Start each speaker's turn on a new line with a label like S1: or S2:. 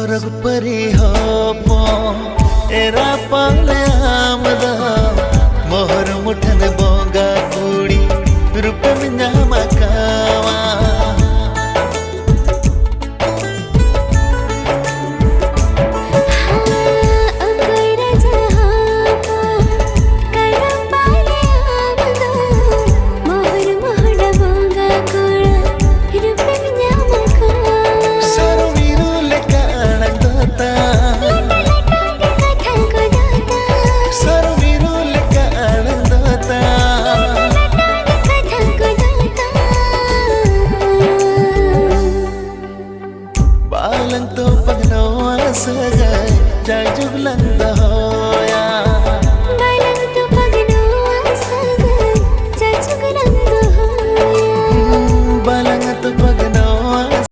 S1: स्वर्ग परी हो एरा पाले आमदा मोहर मुठन बोंगा कुड़ी रूप में नामा कावा बालन तो पगनो सगाई जाजुग लंदा हो